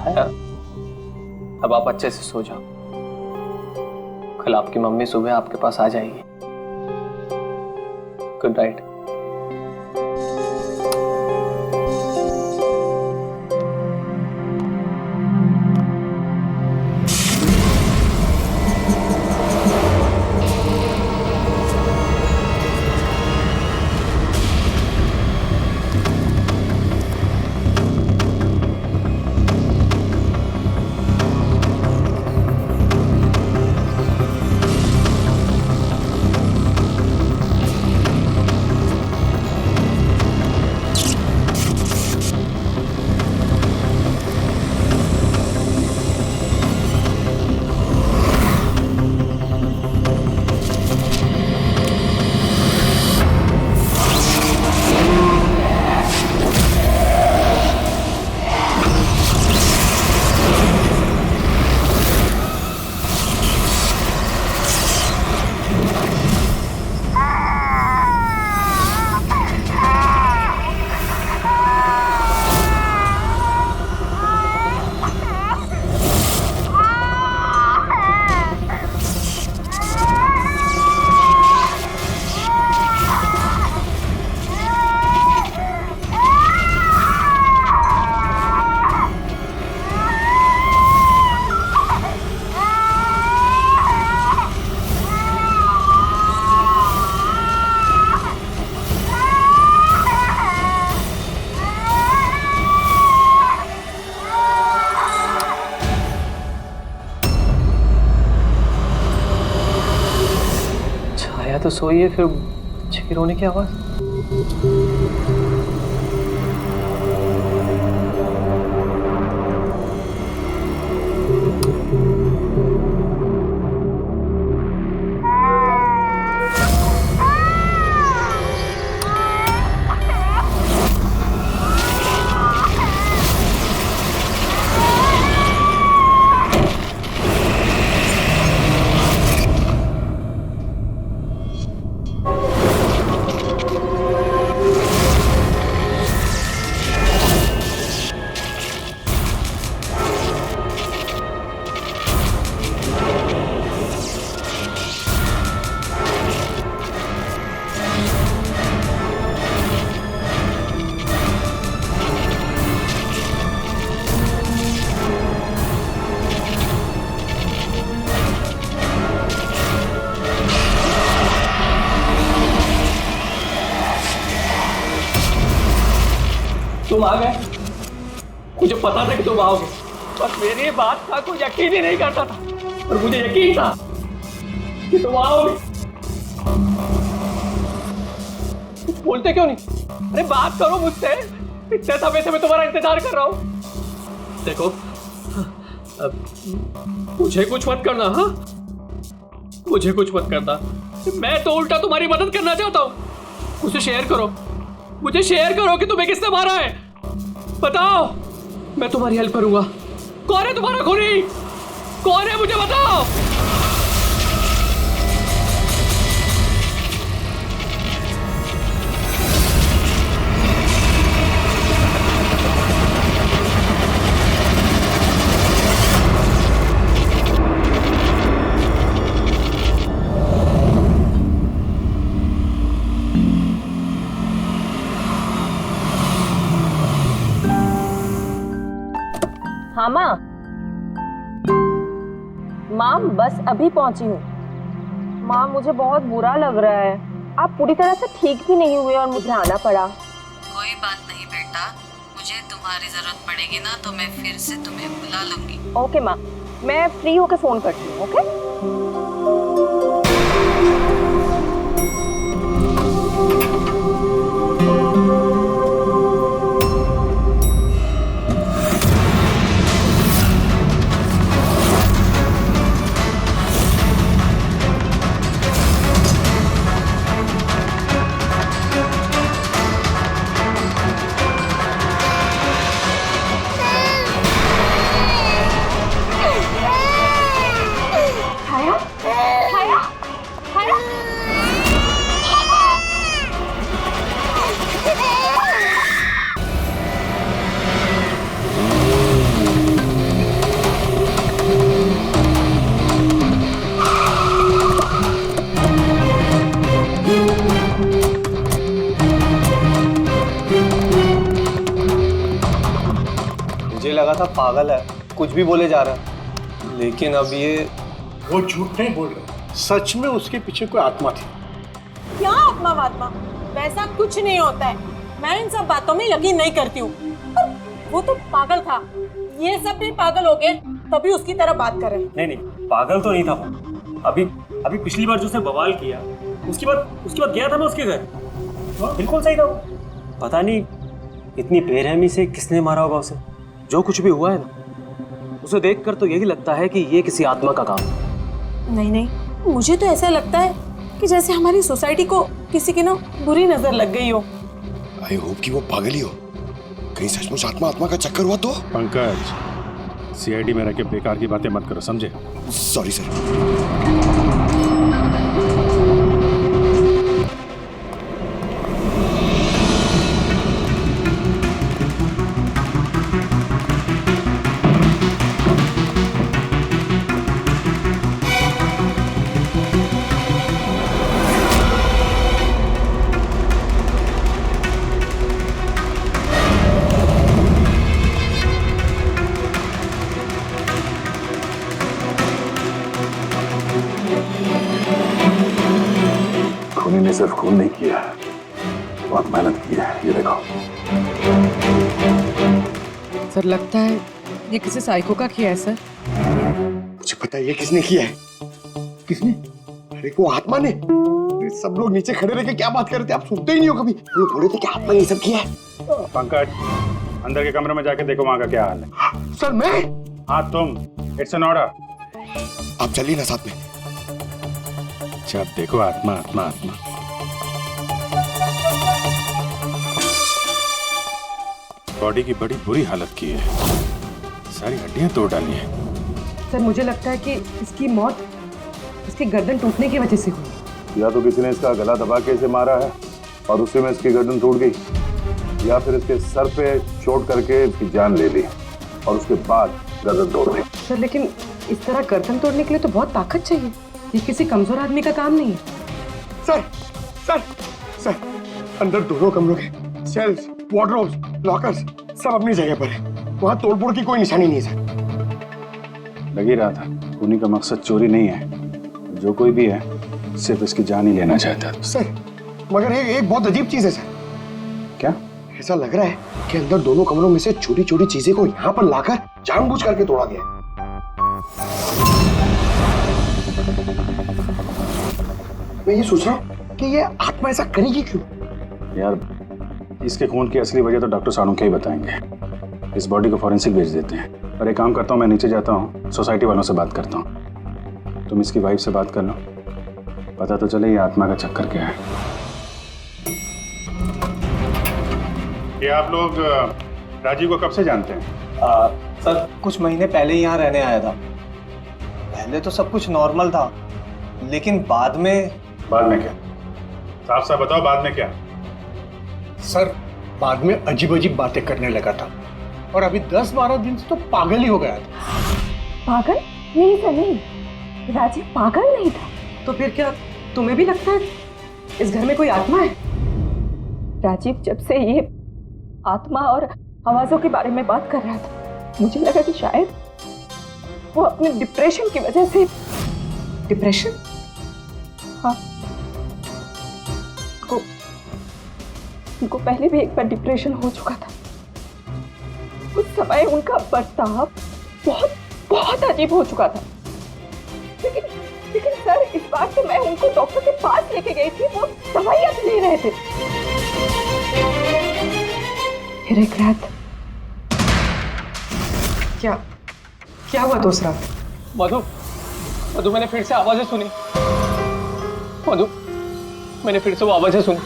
छाया, अब आप अच्छे से सो जाओ। कल आपकी मम्मी सुबह आपके पास आ जाएगी। Good night. तो सोइए, फिर बच्चे की रोने की आवाज। तुम आ गए। मुझे पता था कि तुम आओगे, बस मेरी बात का कोई यकीन ही नहीं करता था, और मुझे यकीन था कि तुम आओगे। तुम बोलते क्यों नहीं? अरे बात करो मुझसे, इतने समय से मैं तुम्हारा इंतजार कर रहा हूं। देखो, मुझे कुछ मत करना। हाँ, मुझे कुछ मत करना। मैं तो उल्टा तुम्हारी मदद करना चाहता हूं। मुझे शेयर करो, मुझे शेयर करो कि तुम्हें किसने मारा है। बताओ, मैं तुम्हारी हेल्प करूंगा। कौन है तुम्हारा खूनी? कौन है, मुझे बताओ। हाँ माँ, बस अभी पहुंची हूँ। माँ, मुझे बहुत बुरा लग रहा है। आप पूरी तरह से ठीक भी नहीं हुए और मुझे आना पड़ा। कोई बात नहीं बेटा, मुझे तुम्हारी जरूरत पड़ेगी ना तो मैं फिर से तुम्हें बुला लूंगी। ओके माँ, मैं फ्री होके फोन करती हूँ। ओके। मुझे लगा था पागल है, कुछ भी बोले जा रहा है, लेकिन अब ये वो झूठ नहीं बोल रहे, सच में उसके पीछे कोई आत्मा थी। क्या आत्मा वात्मा, वैसा कुछ नहीं होता है। मैं इन सब बातों में यकीन नहीं करती हूँ। वो तो पागल था, ये सब भी पागल हो गए तभी उसकी तरह बात कर रहे हैं। नहीं नहीं, पागल तो नहीं था वो। अभी पिछली बार जो उसने बवाल किया, उसके बाद गया था मैं उसके घर, बिल्कुल सही था वो। पता नहीं इतनी बेरहमी से किसने मारा होगा उसे। जो कुछ भी हुआ है ना, उसे देखकर तो यही लगता है कि ये किसी आत्मा का काम है। नहीं, मुझे तो ऐसा लगता है कि जैसे हमारी सोसाइटी को किसी की ना बुरी नजर लग गई हो। आई होप कि वो पागल ही हो, कहीं सचमुच आत्मा का चक्कर हुआ तो। पंकज, सीआईडी में रह के बेकार की बातें मत करो, समझे? Sorry sir. खूनी ने सिर्फ खून नहीं किया, बहुत मेहनत की है, ये देखो। सर लगता है ये किसी साइको का किया है सर। मुझे पता है ये किसने किया है। किसने? अरे वो आत्मा ने। सब लोग नीचे खड़े रह के क्या बात कर रहे थे, आप सुनते ही नहीं हो कभी। वो बोले थे कि आत्मा ने ये सब किया है। पंकज, अंदर के कमरे में जाके देखो वहां का क्या हाल है। सर मैं? हाँ तुम, इट्स एन ऑर्डर। आप चलिए ना साथ में। अच्छा देखो, आत्मा। बॉडी की बड़ी बुरी हालत की है, सारी हड्डियां तोड़ डाली है। सर मुझे लगता है कि इसकी मौत इसकी गर्दन टूटने की वजह से हुई। या तो किसी ने इसका गला दबा के इसे मारा है और उसी में इसकी गर्दन टूट गई, या फिर इसके सर पे चोट करके इसकी जान ले ली और उसके बाद गर्दन तोड़ दी। सर लेकिन इस तरह गर्दन तोड़ने के लिए तो बहुत ताकत चाहिए, ये किसी कमजोर आदमी का काम नहीं है। सर अंदर दोनों कमरों के सेल्स, वार्डरोब्स, लॉकर्स सब अपनी जगह पर है। वहाँ तोड़फोड़ की कोई निशानी नहीं है सर। लग ही रहा था, खूनी का मकसद चोरी नहीं है, जो कोई भी है सिर्फ इसकी जान ही लेना चाहता था। सर मगर एक बहुत अजीब चीज है सर। क्या? ऐसा लग रहा है कि अंदर दोनों कमरों में से छोटी छोटी चीजें को यहाँ पर लाकर जानबूझ करके तोड़ा गया है। मैं ये सोच रहा हूँ कि ये आत्मा ऐसा करेगी क्यों? यार इसके खून की असली वजह तो डॉक्टर साणुखे ही बताएंगे। इस बॉडी को फॉरेंसिक भेज देते हैं। और एक काम करता हूँ, मैं नीचे जाता हूँ, सोसाइटी वालों से बात करता हूँ। तुम इसकी वाइफ से बात कर लो, पता तो चले ये आत्मा का चक्कर क्या है। ये आप लोग राजीव को कब से जानते हैं? सर कुछ महीने पहले ही यहाँ रहने आया था। पहले तो सब कुछ नॉर्मल था, लेकिन बाद में क्या? साफ साफ बताओ, बाद में क्या? सर बाद में अजीब अजीब बातें करने लगा था और अभी 10-12 दिन से तो पागल ही हो गया था। पागल नहीं था, नहीं, राजीव पागल नहीं था। तो फिर क्या तुम्हें भी लगता है इस घर में कोई आत्मा है? राजीव जब से ये आत्मा और आवाजों के बारे में बात कर रहा था, मुझे लगा कि शायद वो अपने डिप्रेशन की वजह से। डिप्रेशन? हाँ, उनको पहले भी एक बार डिप्रेशन हो चुका था। उस समय उनका बर्ताव बहुत अजीब हो चुका था। लेकिन सर इस बार तो मैं उनको डॉक्टर के पास लेके गई थी, वो दवाइयां ले रहे थे। फिर एक रात क्या हुआ दूसरा? मधु मैंने फिर से आवाजें सुनी। मधु मैंने फिर से वो आवाजें सुनी।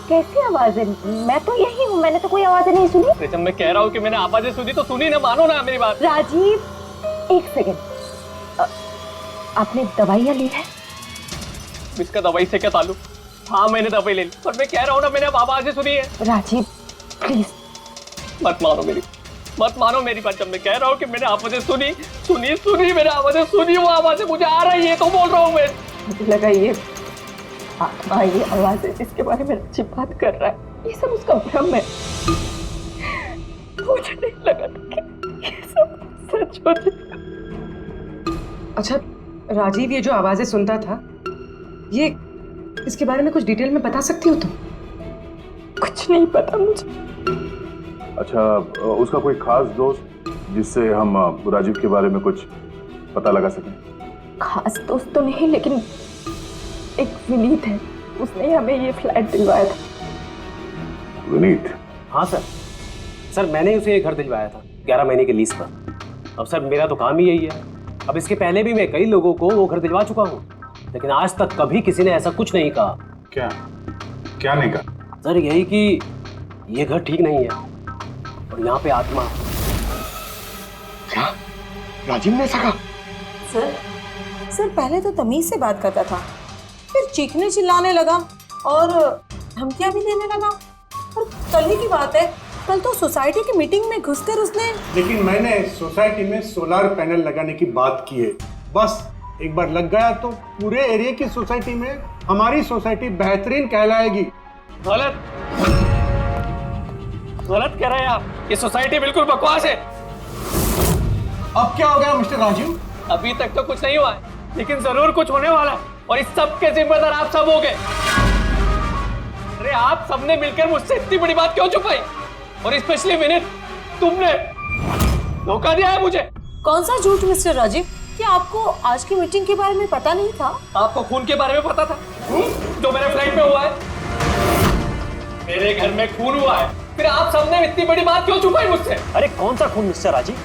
कैसी आवाजें? मैं तो यही हूँ, मैंने तो कोई आवाजें नहीं सुनी। जब मैं कह रहा हूँ कि मैंने आवाजें सुनी तो सुनी ना, मानो ना मेरी बात। राजीव एक सेकंड, आपने दवाइयाँ ली है? इसका दवाई से क्या ताल्लुक? हाँ मैंने दवाई ले ली, पर मैं कह रहा हूँ ना मैंने अब आवाजें सुनी है। राजीव प्लीज मत मानो मेरी बात। जब मैं कह रहा हूँ कि मैंने आवाजें सुनी मैंने आवाजें सुनी, वो आवाजें मुझे आ रही है तो बोल रहा हूँ मैं। मुझे लगा ये आत्मा, ये आवाज है जिसके बारे में राजीव बात कर रहा है, ये सब उसका भ्रम है। मुझे नहीं लगा कि सच हो जाए। अच्छा राजीव, ये जो आवाजें सुनता था, ये इसके बारे में कुछ डिटेल में बता सकती हो तुम? कुछ नहीं पता मुझे। अच्छा, उसका कोई खास दोस्त जिससे हम राजीव के बारे में कुछ पता लगा सकें? खास दोस्त तो नहीं, लेकिन एक विनीत है, उसने हमें ये फ्लैट दिलवाया था। विनीत? हाँ सर, सर मैंने ही उसे ये घर दिलवाया था 11 महीने के लीज पर। अब सर मेरा तो काम ही यही है। अब इसके पहले भी मैं कई लोगों को वो घर दिलवा चुका हूँ, लेकिन आज तक कभी किसी ने ऐसा कुछ नहीं कहा। क्या क्या नहीं कहा? सर यही कि ये घर ठीक नहीं है और यहाँ पे आत्मा। क्या राजीव ने ऐसा कहा? सर पहले तो तमीज से बात करता था, फिर चीखने चिल्लाने लगा और धमकियां भी देने लगा। और कल ही की बात है, कल तो सोसाइटी की मीटिंग में घुसकर उसने। लेकिन मैंने सोसाइटी में सोलर पैनल लगाने की बात की है। बस एक बार लग गया तो पूरे एरिया की सोसाइटी में हमारी सोसाइटी बेहतरीन कहलाएगी। गलत गलत कह रहे हैं आप। ये सोसाइटी बिल्कुल बकवास है। अब क्या हो गया मिस्टर राजीव? अभी तक तो कुछ नहीं हुआ है, लेकिन जरूर कुछ होने वाला है और इस सब के जिम्मेदार आप सब हो गए। अरे आप सबने मिलकर मुझसे इतनी बड़ी बात क्यों छुपाई? और स्पेशली विनीत, तुमने धोखा दिया है मुझे। कौन सा झूठ मिस्टर राजीव? क्या आपको आज की मीटिंग के बारे में पता नहीं था? आपको खून के बारे में पता था जो मेरे फ्लैट में हुआ है? मेरे घर में खून हुआ है, फिर आप सबने इतनी बड़ी बात क्यों छुपाई मुझसे? अरे कौन सा खून मिस्टर राजीव?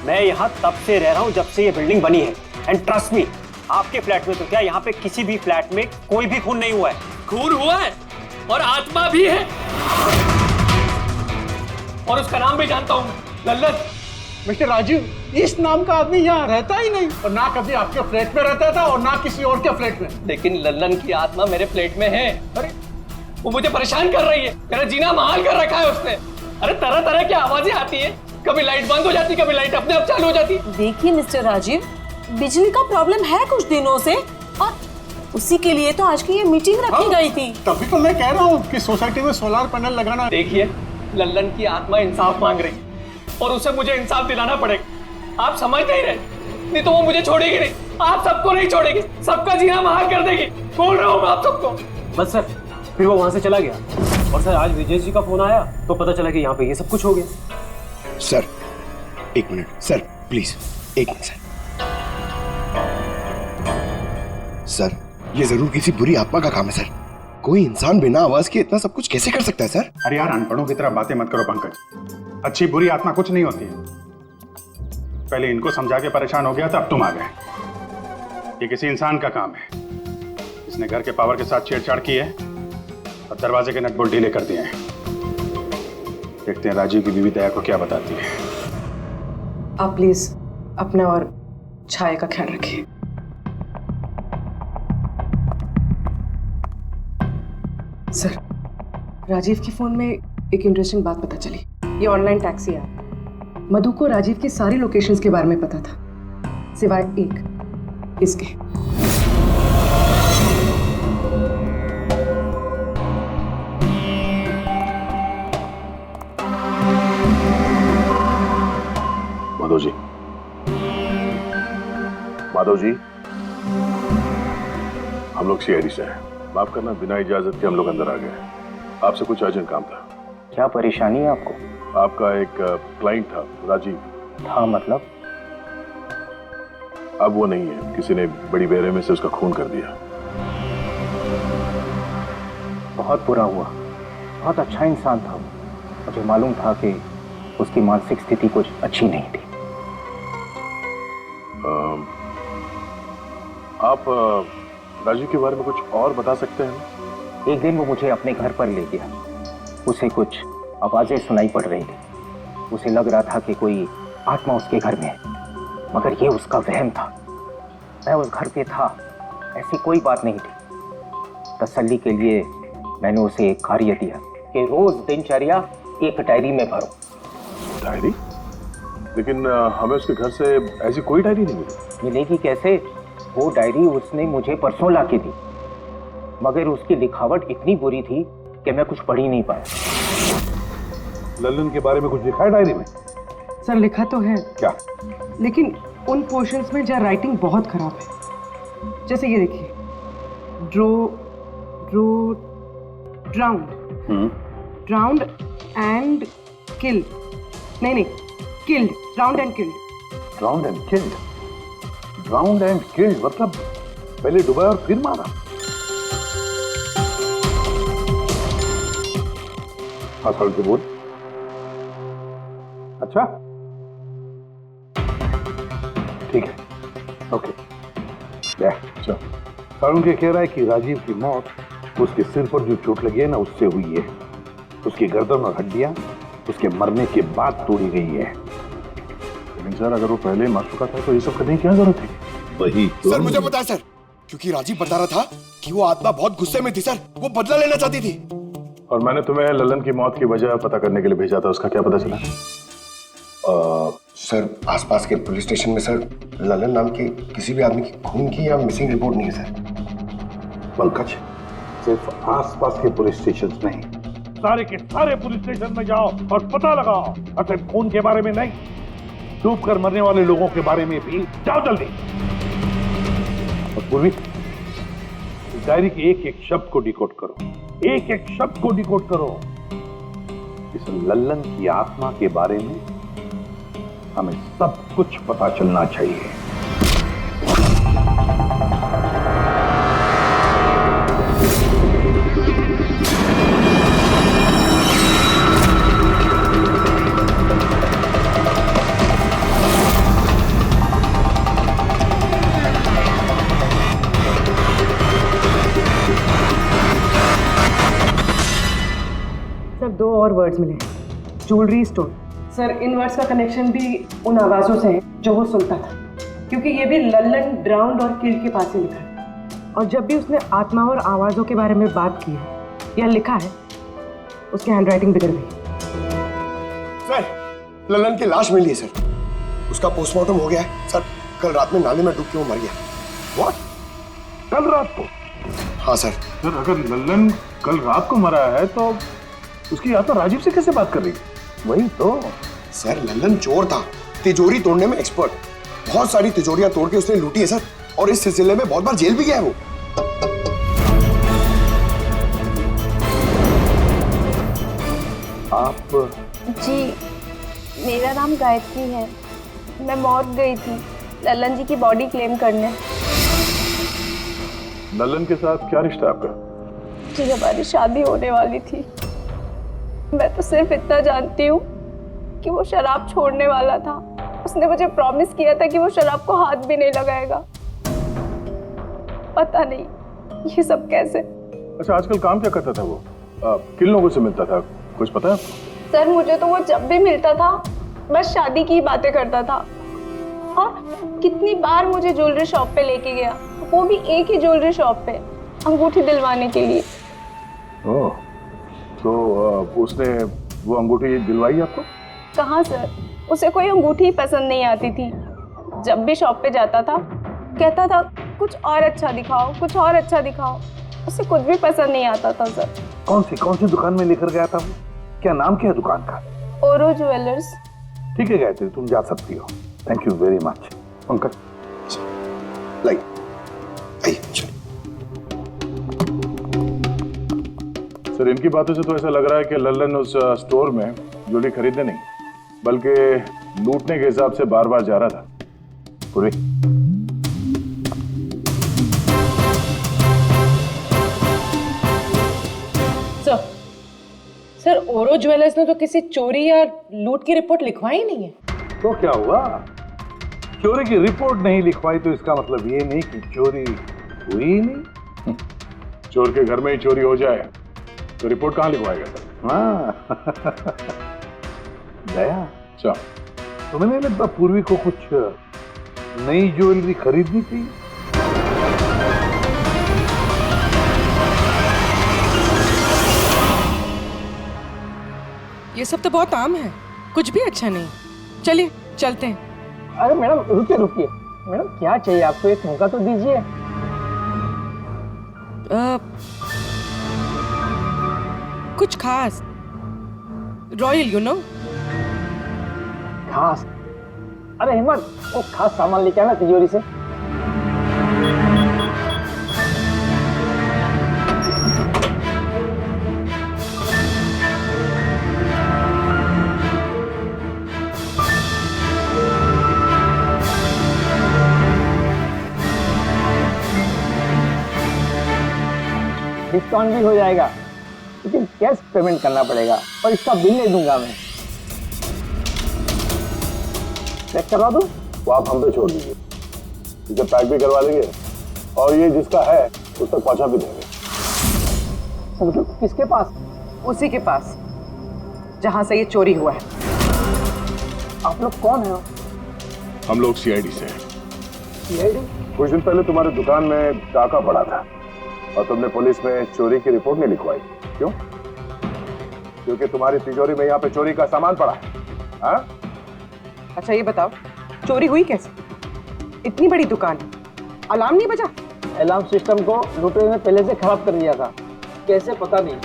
मैं यहाँ तब से रह रहा हूँ जब से ये बिल्डिंग बनी है, एंड ट्रस्ट मी, आपके फ्लैट में तो क्या, यहाँ पे किसी भी फ्लैट में कोई भी खून नहीं हुआ है। खून हुआ है और आत्मा भी है, और उसका नाम भी जानता हूँ, लल्लन। मिस्टर राजीव, इस नाम का आदमी यहाँ रहता ही नहीं, और ना कभी आपके फ्लैट में रहता था और ना किसी और के फ्लैट में। लेकिन लल्लन की आत्मा मेरे फ्लैट में है। अरे वो मुझे परेशान कर रही है, मेरा जीना महाल कर रखा है उसने। अरे तरह तरह की आवाजें आती है, कभी लाइट बंद हो जाती, कभी लाइट अपने आप चालू हो जाती। देखिए मिस्टर राजीव, बिजली का प्रॉब्लम है कुछ दिनों से, और उसी के लिए तो आज की ये मीटिंग रखी गई थी। तभी तो मैं कह रहा हूँ कि सोसाइटी में सोलर पैनल लगाना। देखिए, लल्लन की आत्मा इंसाफ मांग रही और उसे मुझे इंसाफ दिलाना पड़ेगा। आप समझ नहीं रहे, नहीं तो वो मुझे छोड़ेगी नहीं। आप सबको नहीं छोड़ेगी, सबका जीना महाल कर देगी। बोल रहा हूँ मैं आप सबको। बस सर, फिर वो वहां से चला गया, और सर आज विजय जी का फोन आया तो पता चला कि यहाँ पे ये सब कुछ हो गया। सर एक मिनट सर, प्लीज एक मिनट सर। सर ये जरूर किसी बुरी आत्मा का काम है सर। कोई इंसान बिना आवाज के इतना सब कुछ कैसे कर सकता है सर? अरे यार, अनपढ़ों की तरह बातें मत करो पंकज। अच्छी बुरी आत्मा कुछ नहीं होती है। पहले इनको समझा के परेशान हो गया था, अब तुम आ गए। ये किसी इंसान का काम है। इसने घर के पावर के साथ छेड़छाड़ की है और दरवाजे के नट बोल्ट ढीले कर दिए हैं। देखते हैं राजीव की बीवी दया को क्या बताती है। आप प्लीज अपना और छाया का ख्याल रखिए। सर, राजीव के फोन में एक इंटरेस्टिंग बात पता चली। ये ऑनलाइन टैक्सी ऐप, मधु को राजीव की सारी लोकेशंस के बारे में पता था, सिवाय एक, इसके। माधव जी, माधव जी, हम लोग सीआईडी से हैं। माफ करना, बिना इजाजत के हम लोग अंदर आ गए। आपसे कुछ अर्जेंट काम था। क्या परेशानी है आपको? आपका एक क्लाइंट था, राजीव। हाँ मतलब? अब वो नहीं है, किसी ने बड़ी बेरहमी से उसका खून कर दिया। बहुत बुरा हुआ। बहुत अच्छा इंसान था। मुझे मालूम था कि उसकी मानसिक स्थिति कुछ अच्छी नहीं थी। आप राजीव के बारे में कुछ और बता सकते हैं? एक दिन वो मुझे अपने घर पर ले गया। उसे कुछ आवाजें सुनाई पड़ रही थी। उसे लग रहा था कि कोई आत्मा उसके घर में है, मगर ये उसका वहम था। मैं उस घर पे था, ऐसी कोई बात नहीं थी। तसल्ली के लिए मैंने उसे एक कार्य दिया कि रोज दिनचर्या एक डायरी में भरो। डायरी? लेकिन हमें उसके घर से ऐसी कोई डायरी नहीं मिली। मिलेगी कैसे? वो डायरी उसने मुझे परसों ला के दी, मगर उसकी लिखावट इतनी बुरी थी कि मैं कुछ पढ़ ही नहीं पाया। लल्लन के बारे में कुछ लिखा है डायरी में? सर लिखा तो है, क्या? लेकिन उन पोर्शंस में जहाँ राइटिंग बहुत खराब है। जैसे ये देखिए, ड्राउंड एंड किल्ड, नहीं killed, drowned and killed. Drowned and killed मतलब पहले डुबाया और फिर मारा। हाँ सारुण के बोल। अच्छा ठीक है, ओके। सारुण के कह रहा है कि राजीव की मौत उसके सिर पर जो चोट लगी है ना उससे हुई है। उसकी गर्दन और हड्डियां उसके मरने के बाद तोड़ी गई है। लेकिन सर अगर वो पहले ही मर चुका था तो ये सब करने की क्या जरूरत थी? वही तो। सर मुझे पता है सर, क्योंकि राजीव बता रहा था कि वो आत्मा बहुत गुस्से में थी सर, वो बदला लेना चाहती थी। और मैंने तुम्हें ललन की मौत की वजह पता करने के लिए भेजा था, उसका क्या पता चला? सर आसपास के पुलिस स्टेशन में सर ललन नाम के किसी भी आदमी की खून की या मिसिंग रिपोर्ट नहीं है सर। पंकज, सिर्फ आसपास के पुलिस स्टेशन नहीं, सारे के सारे पुलिस स्टेशन में जाओ और पता लगाओ। और सिर्फ खून के बारे में नहीं, डूब कर मरने वाले लोगों के बारे में भी जाओ जल्दी। और पूर्वी, डायरी के एक एक शब्द को डिकोड करो, एक एक शब्द को डिकोड करो। इस लल्लन की आत्मा के बारे में हमें सब कुछ पता चलना चाहिए। सर 2 और वर्ड्स मिले, ज्वेलरी स्टोर। सर इन वर्ड्स का कनेक्शन भी उन आवाज़ों से है जो वो सुनता था, क्योंकि ये भी लल्लन, ड्राउंड और किल्ड के पास ही लिखा है। और जब भी उसने आत्मा और आवाज़ों के बारे में बात की है या लिखा है, उसकी हैंडराइटिंग बिगड़ गई। सर ललन की लाश मिली है सर, उसका पोस्टमार्टम हो गया है सर। कल रात में नाले में डूब के वो मर गया। व्हाट? कल रात को? हाँ सर। सर अगर ललन कल रात को मरा है तो उसकी आत्मा राजीव से कैसे बात कर रही है? वही तो सर, ललन चोर था, तिजोरी तोड़ने में एक्सपर्ट। बहुत सारी तिजोरियां तोड़ के उसने लूटी है सर, और इस सिलसिले में बहुत बार जेल भी गया है वो। आप? जी मेरा नाम गायत्री है, मैं मौत गई थी ललन जी की बॉडी क्लेम करने। ललन के साथ क्या रिश्ता आपका? जी हमारी शादी होने वाली थी। मैं तो सिर्फ इतना जानती हूँ कि वो शराब छोड़ने वाला था। उसने मुझे प्रॉमिस किया था कि वो शराब को हाथ भी नहीं लगाएगा। पता नहीं ये सब कैसे। अच्छा आजकल काम क्या करता था वो? किन लोगों से मिलता था, कुछ पता है आपको? सर मुझे तो वो जब भी मिलता था बस शादी की बातें करता था, और कितनी बार मुझे ज्वेलरी शॉप पे लेके गया, वो भी एक ही ज्वेलरी शॉप पे, अंगूठी दिलवाने के लिए। ओह, तो उसने वो अंगूठी दिलवाई आपको? कहाँ सर, उसे कोई अंगूठी पसंद नहीं आती थी। जब भी शॉप पे जाता था कहता था कुछ और अच्छा दिखाओ, कुछ और अच्छा दिखाओ। उसे कुछ भी पसंद नहीं आता था सर। कौन सी दुकान में लेकर गया था वो? क्या नाम क्या है दुकान का? ओरो ज्वेलर्स। ठीक है गायत्री, तुम जा सकती हो। Thank you very much. Pankaj like sir इनकी बातों से तो ऐसा लग रहा है कि लल्लन उस स्टोर में ज्वेलरी खरीदने नहीं बल्कि लूटने के हिसाब से बार बार जा रहा था। पूरी सर ओरो ज्वेलर्स ने तो किसी चोरी या लूट की रिपोर्ट लिखवाई नहीं है। तो क्या हुआ? चोरी की रिपोर्ट नहीं लिखवाई तो इसका मतलब ये नहीं कि चोरी हुई ही नहीं। चोर के घर में ही चोरी हो जाए तो रिपोर्ट कहाँ लिखवाएगा सर? हाँ दया, अच्छा तुम्हें नहीं लगता पूर्वी को कुछ नई ज्वेलरी खरीदनी थी? ये सब तो बहुत आम है, कुछ भी अच्छा नहीं। चलिए चलते हैं। अरे मैडम रुकिए रुकिए, मैडम क्या चाहिए आपको, एक मौका तो दीजिए। कुछ खास, रॉयल यू नो। खास। अरे हिम्मत, वो खास सामान लेके आना तिजोरी से। डिस्काउंट भी हो जाएगा, लेकिन कैश पेमेंट करना पड़ेगा और इसका बिल नहीं दूंगा मैं। चेक करवा दूं? वो आप हम पे छोड़ दीजिए, इसे पैक भी करवा लेंगे और ये जिसका है उस तक पहुंचा भी देंगे। मतलब किसके पास? उसी के पास जहां से ये चोरी हुआ है। आप लोग कौन है? हम लोग सीआईडी से हैं। सीआईडी? कुछ दिन पहले तुम्हारी दुकान में डाका पड़ा था और तुमने पुलिस में चोरी की रिपोर्ट नहीं लिखवाई, क्यों? क्योंकि तुम्हारी तिजोरी में यहाँ पे चोरी का सामान पड़ा है। हाँ? अच्छा ये बताओ, चोरी हुई कैसे? इतनी बड़ी दुकान, अलार्म नहीं बजा? अलार्म सिस्टम को लुटेरे ने पहले से खराब कर लिया था, कैसे पता नहीं।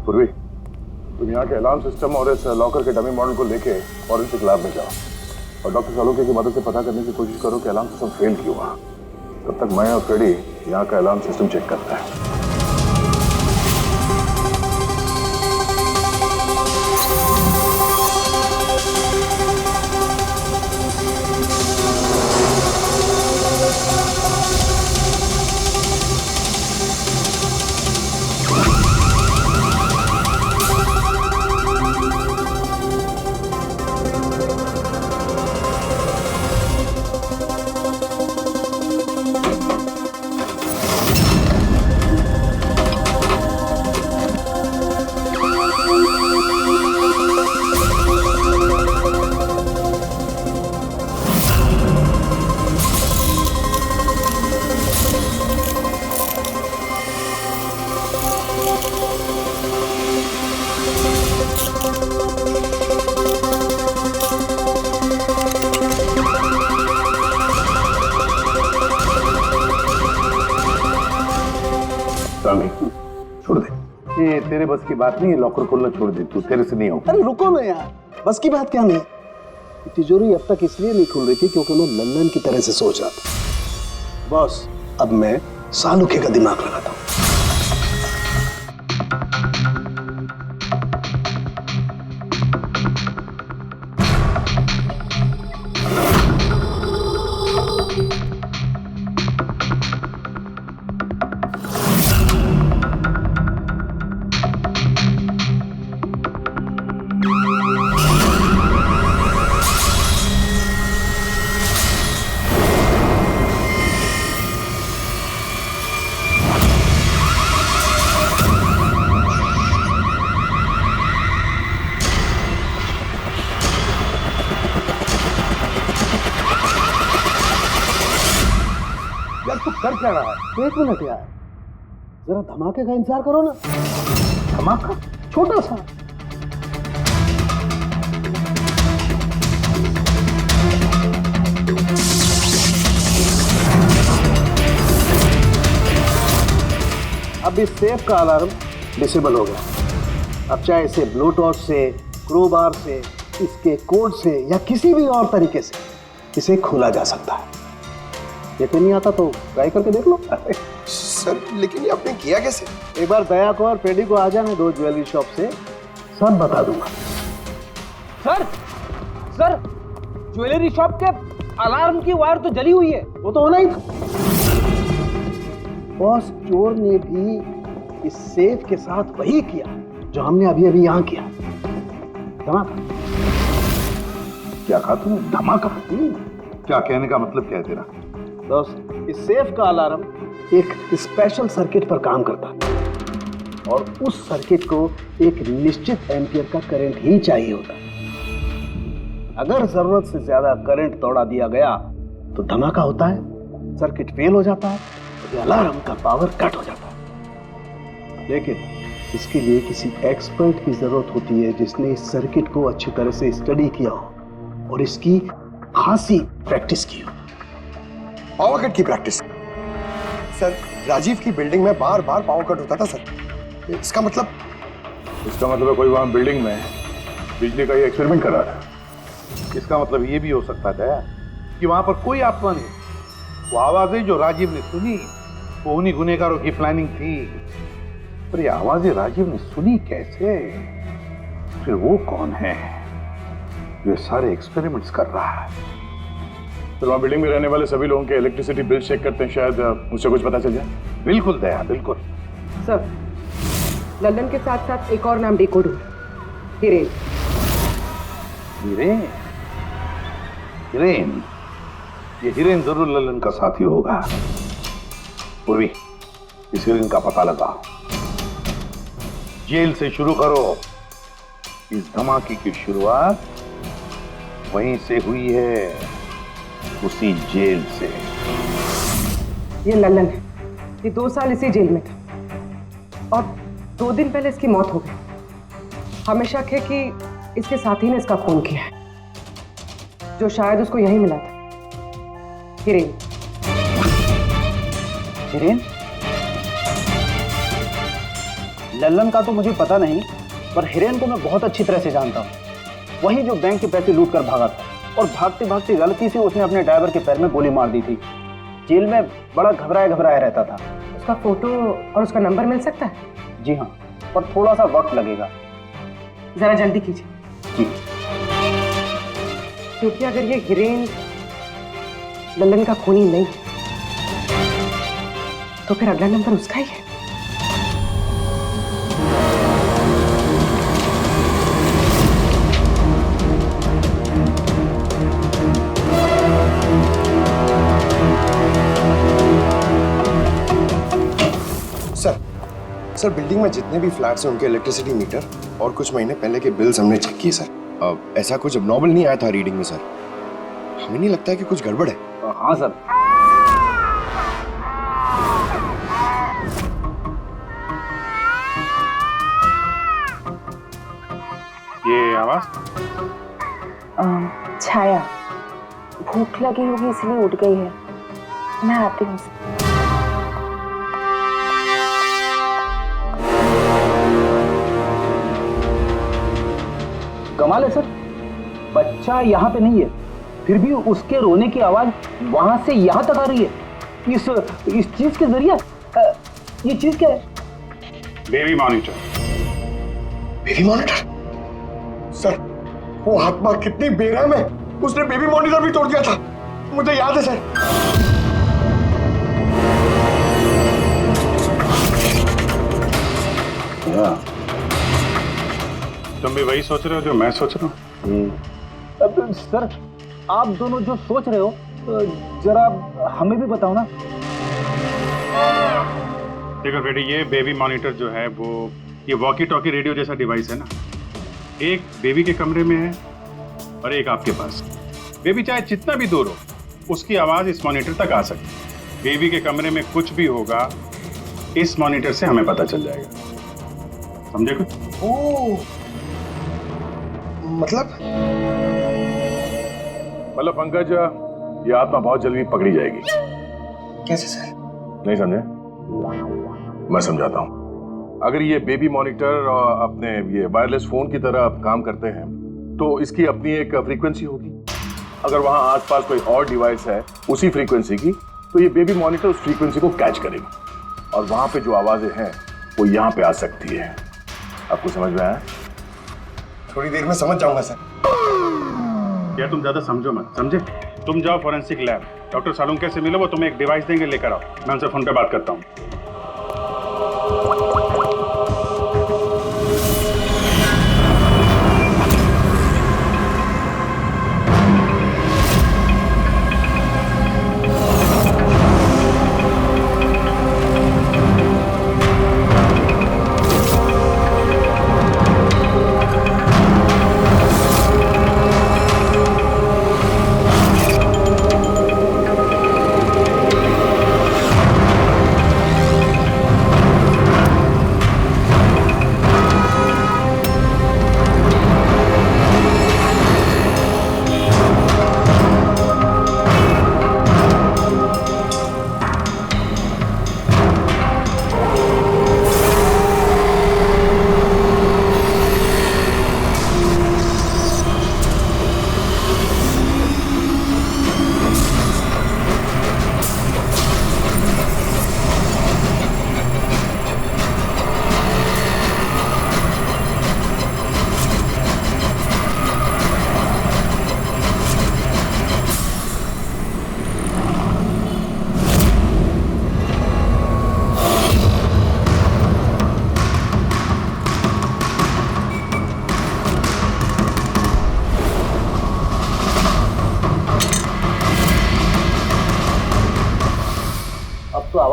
पूर्वी, तुम यहाँ के अलार्म सिस्टम और इस लॉकर के डमी मॉडल को लेके फॉरेंसिक लैब में जाओ और डॉक्टर सालुके की मदद से पता करने की कोशिश करो कि अलार्म सिस्टम फेल क्यों हुआ। तब तक मैं और फ्रेडी यहाँ का अलार्म सिस्टम चेक करता है। छोड़ दे, ये तेरे बस की बात नहीं है, लॉकर खोलना छोड़ दे, तू तेरे से नहीं होगा। अरे रुको ना यार, बस की बात क्या नहीं। तिजोरी अब तक इसलिए नहीं खुल रही थी क्योंकि मैं लल्लन की तरह से सोच रहा था। बॉस, अब मैं सालुके का दिमाग लगाता हूँ। कर क्या रहा है? 1 मिनट यार, जरा धमाके का इंतजार करो ना। धमाका? छोटा सा। अब इस सेफ का अलार्म डिसेबल हो गया। अब चाहे इसे ब्लूटूथ से, क्रोबार से, इसके कोड से या किसी भी और तरीके से इसे खोला जा सकता है। यकीन नहीं आता तो ट्राई करके देख लो। सर लेकिन ये आपने किया कैसे? एक बार दया को और पेडी को आ जाने दो ज्वेलरी शॉप से, सब बता दूंगा। सर ज्वेलरी शॉप के अलार्म की वायर तो जली हुई है। वो तो होना ही था। बॉस, चोर ने भी इस सेफ के साथ वही किया जो हमने अभी अभी यहाँ किया। धमाका। क्या कहा तुमने? धमाका? क्या कहने का मतलब क्या है तेरा? दोस्त, इस सेफ का अलार्म एक स्पेशल सर्किट पर काम करता है और उस सर्किट को एक निश्चित एम्पियर का करंट ही चाहिए होता है। अगर जरूरत से ज्यादा करंट तोड़ा दिया गया तो धमाका होता है, सर्किट फेल हो जाता है, तो अलार्म का पावर कट हो जाता है। लेकिन इसके लिए किसी एक्सपर्ट की जरूरत होती है जिसने इस सर्किट को अच्छी तरह से स्टडी किया हो और इसकी खासी प्रैक्टिस की हो। पावर कट की प्रैक्टिस? सर, राजीव की बिल्डिंग में बार बार पावर कट होता था सर। इसका मतलब इसका मतलब है कोई वहां बिल्डिंग में बिजली का ही एक्सपेरिमेंट कर रहा था। इसका मतलब ये भी हो सकता है कि वहां पर कोई आत्मा नहीं। वो आवाजें जो राजीव ने सुनी वो उन्हीं गुनहगारों की प्लानिंग थी। पर ये आवाजें राजीव ने सुनी कैसे? फिर वो कौन है जो ये सारे एक्सपेरिमेंट्स कर रहा है? तो वहाँ बिल्डिंग में रहने वाले सभी लोगों के इलेक्ट्रिसिटी बिल चेक करते हैं, शायद उससे कुछ पता चल जाए। बिल्कुल दया, बिल्कुल। सर, लल्लन के साथ साथ एक और नाम डिकोड हुआ, हिरेन। हिरेन? हिरेन? ये हिरेन जरूर लल्लन का साथी होगा। पूर्वी, इस हिरेन का पता लगाओ। जेल से शुरू करो। इस धमाके की शुरुआत वहीं से हुई है, उसी जेल से। ये लल्लन है, ये 2 साल इसी जेल में था और 2 दिन पहले इसकी मौत हो गई। हमें शक है कि इसके साथी ने इसका खून किया है, जो शायद उसको यहीं मिला था। हिरेन। हिरेन? लल्लन का तो मुझे पता नहीं, पर हिरेन को मैं बहुत अच्छी तरह से जानता हूँ। वही जो बैंक के पैसे लूट कर भागा था और भागते भागते गलती से उसने अपने ड्राइवर के पैर में गोली मार दी थी। जेल में बड़ा घबराया रहता था। उसका फोटो और उसका नंबर मिल सकता है? जी हाँ, पर थोड़ा सा वक्त लगेगा। जरा जल्दी कीजिए। जी। क्योंकि अगर ये हिरेन लल्लन का खूनी नहीं है तो फिर अगला नंबर उसका ही है। सर, बिल्डिंग में जितने भी फ्लैट्स हैं उनके इलेक्ट्रिसिटी मीटर और कुछ महीने पहले के बिल्स हमने चेक किए सर। ऐसा कुछ अबनॉर्मल नहीं आया था रीडिंग में सर। हमें नहीं लगता है कि कुछ गड़बड़ है। हाँ सर। ये आवाज? छाया, भूख लगी होगी इसलिए उठ गई है। मैं आती हूँ। कमाल है सर, बच्चा यहाँ पे नहीं है, फिर भी उसके रोने की आवाज वहां से यहाँ तक आ रही है। इस चीज के जरिए ये चीज क्या है? Baby monitor. Baby monitor? Sir, वो आत्मा कितनी बेरहम है, उसने बेबी मॉनिटर भी तोड़ दिया था। मुझे याद है सर। तुम भी वही सोच रहे हो जो मैं सोच रहा हूँ? अब सर, आप दोनों जो सोच रहे हो जरा हमें भी बताओ ना। देखो बेटी, ये बेबी मॉनिटर जो है वो ये वॉकी टॉकी रेडियो जैसा डिवाइस है ना। एक बेबी के कमरे में है और एक आपके पास। बेबी चाहे जितना भी दूर हो उसकी आवाज इस मॉनिटर तक आ सकती। बेबी के कमरे में कुछ भी होगा इस मॉनिटर से हमें पता चल जाएगा। समझे कुछ? ओह, मतलब पंकज, ये आत्मा बहुत जल्दी पकड़ी जाएगी। कैसे सर? नहीं समझे? मैं समझाता हूँ। अगर ये बेबी मॉनिटर अपने ये वायरलेस फोन की तरह काम करते हैं तो इसकी अपनी एक फ्रीक्वेंसी होगी। अगर वहां आसपास कोई और डिवाइस है उसी फ्रीक्वेंसी की, तो ये बेबी मॉनिटर उस फ्रीक्वेंसी को कैच करेगी और वहां पे जो आवाजें हैं वो यहाँ पे आ सकती है। आपको समझ में आया? थोड़ी देर में समझ जाऊंगा सर। या तुम ज्यादा समझो मत, समझे? तुम जाओ फॉरेंसिक लैब, डॉक्टर सालुंके से मिलो, वो तुम्हें एक डिवाइस देंगे, लेकर आओ। मैं उनसे फोन पे बात करता हूँ।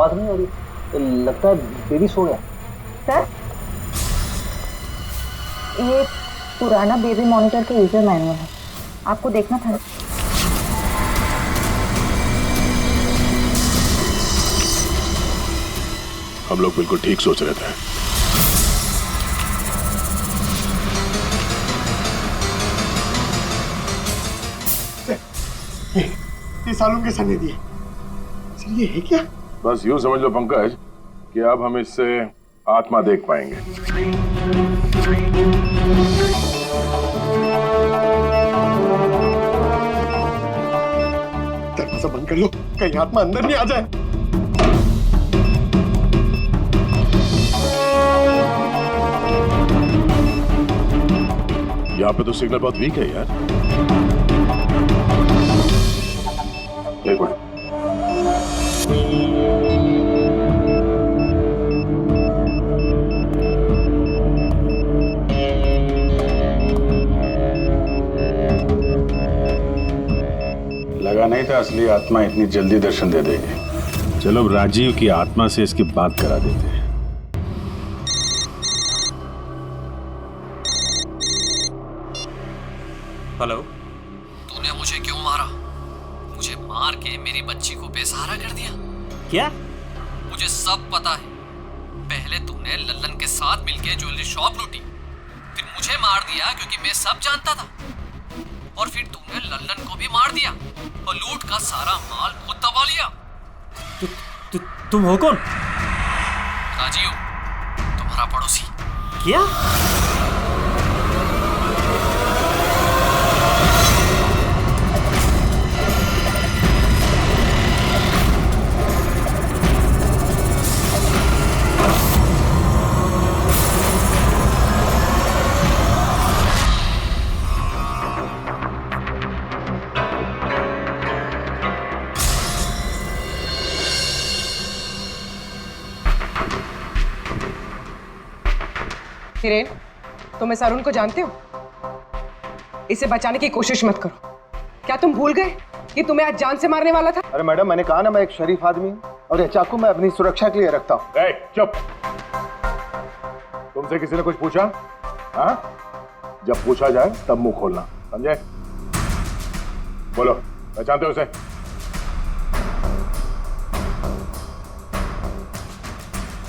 आवाज नहीं आ रही। लगता है बेबी सो गया। सर, ये पुराना बेबी मॉनिटर का यूजर मैनुअल है, आपको देखना था। हम लोग बिल्कुल ठीक सोच रहे थे। ये सालों के सने दिए, ये है क्या? बस यूं समझ लो पंकज कि अब हम इससे आत्मा देख पाएंगे। दरवाजा बंद कर लो, कहीं आत्मा अंदर नहीं आ जाए। यहाँ पे तो सिग्नल बहुत वीक है यार। एक मिनट। लगा नहीं था असली आत्मा इतनी जल्दी दर्शन दे देगी। चलो अब राजीव की आत्मा से इसकी बात करा देते हैं। हेलो। तूने मुझे क्यों मारा? मुझे मार के मेरी बच्ची को बेसहारा कर दिया। क्या? मुझे सब पता है। पहले तूने लल्लन के साथ मिलके ज्वेलरी शॉप लूटी, फिर मुझे मार दिया क्योंकि मैं सब जानता था, और फिर तूने लल्लन को भी मार दिया और लूट का सारा माल खुद दबा लिया। तुम हो कौन? राजीव, तुम्हारा पड़ोसी। क्या? हिरेन, तुम इस अरुण को जानते हो? इसे बचाने की कोशिश मत करो। क्या तुम भूल गए कि तुम्हें आज जान से मारने वाला था? अरे मैडम, मैंने कहा ना मैं एक शरीफ आदमी हूँ, और ये चाकू मैं अपनी सुरक्षा के लिए रखता हूँ। चुप। तुमसे किसी ने कुछ पूछा? हाँ? जब पूछा जाए तब मुंह खोलना, समझे? बोलो, पहचानते हो उसे?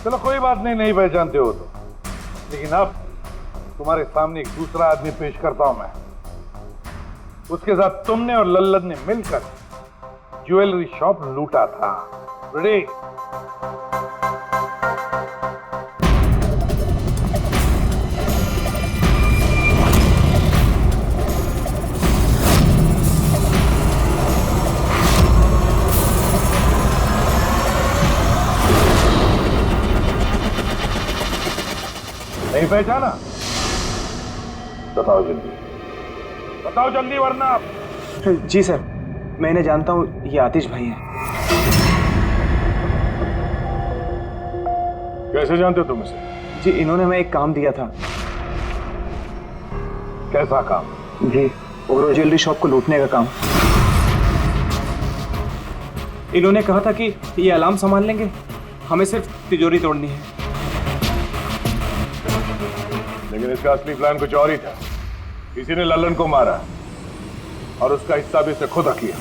चलो कोई बात नहीं, नहीं पहचानते हो तो, लेकिन अब तुम्हारे सामने एक दूसरा आदमी पेश करता हूं मैं। उसके साथ तुमने और लल्लन ने मिलकर ज्वेलरी शॉप लूटा था। रेडी? नहीं पहचाना? बताओ जल्दी, बताओ जल्दी, वरना। जी सर, मैं इन्हें जानता हूँ, ये आतिश भाई हैं। कैसे जानते हो तुम इसे? जी, इन्होंने हमें एक काम दिया था। कैसा काम? जी, ओरो ज्वेलरी शॉप को लूटने का काम। इन्होंने कहा था कि ये अलार्म संभाल लेंगे, हमें सिर्फ तिजोरी तोड़नी है। लेकिन इसका असली प्लान कुछ और ही था। किसी ने लल्लन को मारा और उसका हिस्सा भी इसे खुद किया।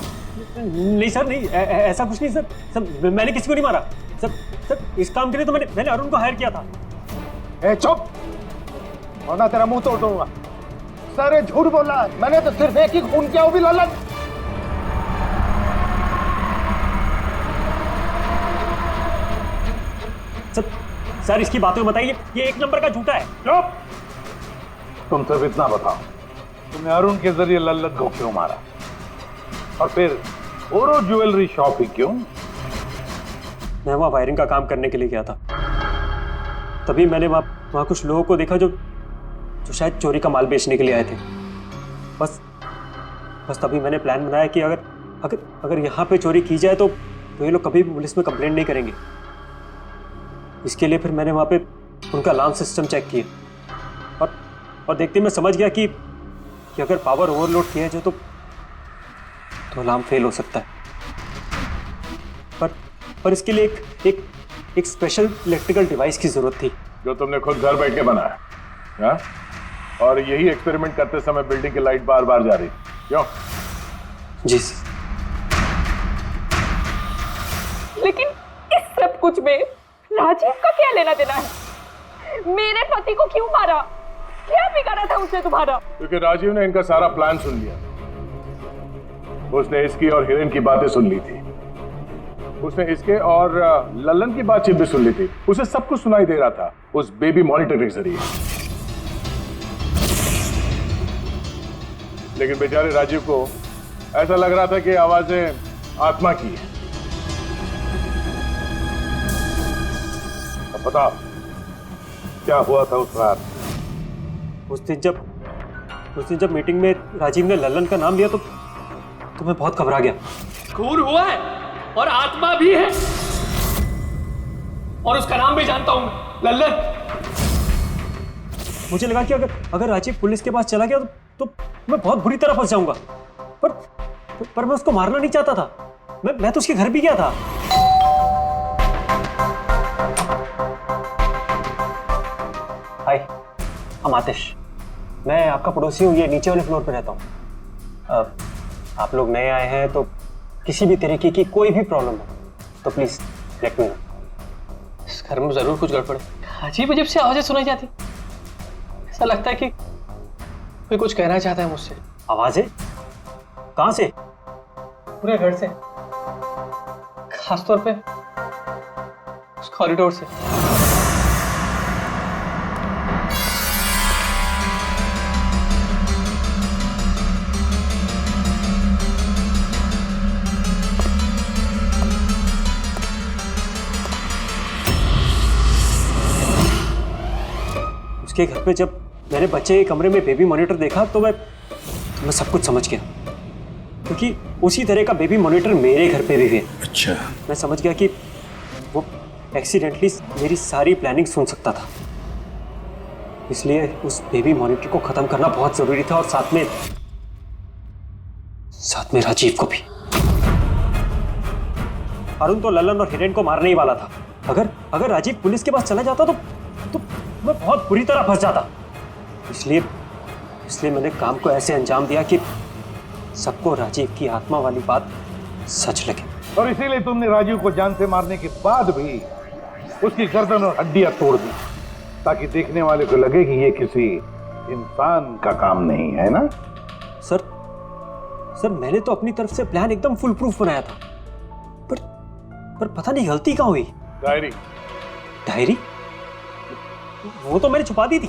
नहीं सर, नहीं, ऐसा कुछ नहीं सर। सर, मैंने किसी को नहीं मारा। सर, इस काम के लिए तो मैंने अरुण को हायर किया था। ए चुप, वरना तेरा मुंह तोड़ दूंगा। सर, ये झूठ बोल रहा है। मैंने तो सिर्फ एक ही खून किया, वो भी लल्लन। सर, इसकी बातें बताइए, ये एक नंबर का झूठा है। चुप! तुम सिर्फ इतना बताओ, तुमने अरुण के जरिए लल्लन को क्यों मारा, और फिर ओरो ज्वेलरी शॉप ही क्यों? मैं वहाँ वायरिंग का काम करने के लिए गया था। तभी मैंने वहाँ कुछ लोगों को देखा जो शायद चोरी का माल बेचने के लिए आए थे। बस तभी मैंने प्लान बनाया कि अगर यहाँ पे चोरी की जाए तो ये लोग कभी भी पुलिस में कंप्लेंट नहीं करेंगे। इसके लिए फिर मैंने वहाँ पे उनका अलार्म सिस्टम चेक किया, और देखते मैं समझ गया कि अगर पावर ओवरलोड किया जाए तो अलार्म फेल हो सकता है। पर इसके लिए एक एक स्पेशल इलेक्ट्रिकल डिवाइस की जरूरत थी जो तुमने खुद घर बैठ के बनाया, हाँ? और यही एक्सपेरिमेंट करते समय बिल्डिंग की लाइट बार बार जा रही, क्यों? जी। लेकिन इस सब कुछ में राजीव का क्या लेना देना है? मेरे पति को क्यों मारा? क्या बिगाड़ा था उसने तुम्हारा? क्योंकि राजीव ने इनका सारा प्लान सुन लिया। उसने इसकी और हिरेन की बातें सुन ली थी। उसने इसके और लल्लन की बातचीत भी सुन ली थी। उसे सब कुछ सुनाई दे रहा था उस बेबी मॉनिटर के जरिए। लेकिन बेचारे राजीव को ऐसा लग रहा था कि आवाजें आत्मा की है। अब बताओ क्या हुआ था उस रात? उस दिन जब मीटिंग में राजीव ने लल्लन का नाम लिया तो मैं बहुत घबरा गया। खून हुआ है और आत्मा भी है, और उसका नाम भी जानता हूं, लल्लन। मुझे लगा कि अगर राजीव पुलिस के पास चला गया तो मैं बहुत बुरी तरह फंस जाऊंगा। पर मैं उसको मारना नहीं चाहता था। मैं तो उसके घर भी गया था। हाय, हम आतिश। मैं आपका पड़ोसी हूँ, ये नीचे वाले फ्लोर पे रहता हूँ। आप लोग नए आए हैं तो किसी भी तरीके की कोई भी प्रॉब्लम हो तो प्लीज लेट मी नो। इस घर में जरूर कुछ गड़बड़ है। अजीब अजीब से आवाजें सुनाई जाती। ऐसा लगता है कि कोई कुछ कहना चाहता है मुझसे। आवाजें? कहां से? पूरे घर से, खासतौर पे उस कॉरिडोर से। उसके घर पे जब मैंने बच्चे के कमरे में बेबी मॉनिटर देखा तो मैं सब कुछ समझ गया, क्योंकि उसी तरह का बेबी मॉनिटर मेरे घर पे भी है। अच्छा। मैं समझ गया कि वो एक्सीडेंटली मेरी सारी प्लानिंग सुन सकता था, इसलिए उस बेबी मॉनिटर को खत्म करना बहुत जरूरी था, और साथ में राजीव को भी। अरुण तो लल्लन और हिरेन को मारने ही वाला था। अगर राजीव पुलिस के पास चला जाता तो मैं बहुत बुरी तरह फंस जाता। इसलिए मैंने काम को ऐसे अंजाम दिया कि सबको राजीव की आत्मा वाली बात सच लगे। और इसीलिए तुमने राजीव को जान से मारने के बाद भी उसकी गर्दन और हड्डियां तोड़ दी, ताकि देखने वाले को लगे कि ये किसी इंसान का काम नहीं है ना? सर मैंने तो अपनी तरफ से प्लान एकदम फुल प्रूफ बनाया था, पर पता नहीं गलती कहाँ हुई। डायरी? वो तो मैंने छुपा दी थी।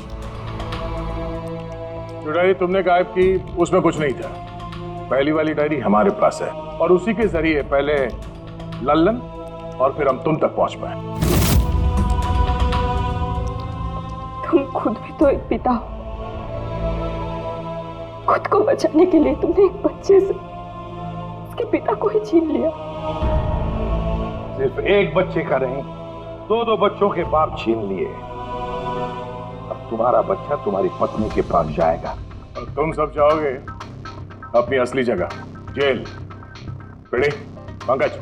जो डायरी तुमने गायब की उसमें कुछ नहीं था। पहली वाली डायरी हमारे पास है, और उसी के जरिए पहले लल्लन और फिर हम तुम तक पहुंच पाए। तुम खुद भी तो एक पिता हो। खुद को बचाने के लिए तुमने एक बच्चे से उसके पिता को ही छीन लिया। सिर्फ एक बच्चे का नहीं, दो बच्चों के बाप छीन लिए। अब तुम्हारा बच्चा तुम्हारी पत्नी के पास जाएगा और तुम सब जाओगे अपनी असली जगह, जेल। पंकज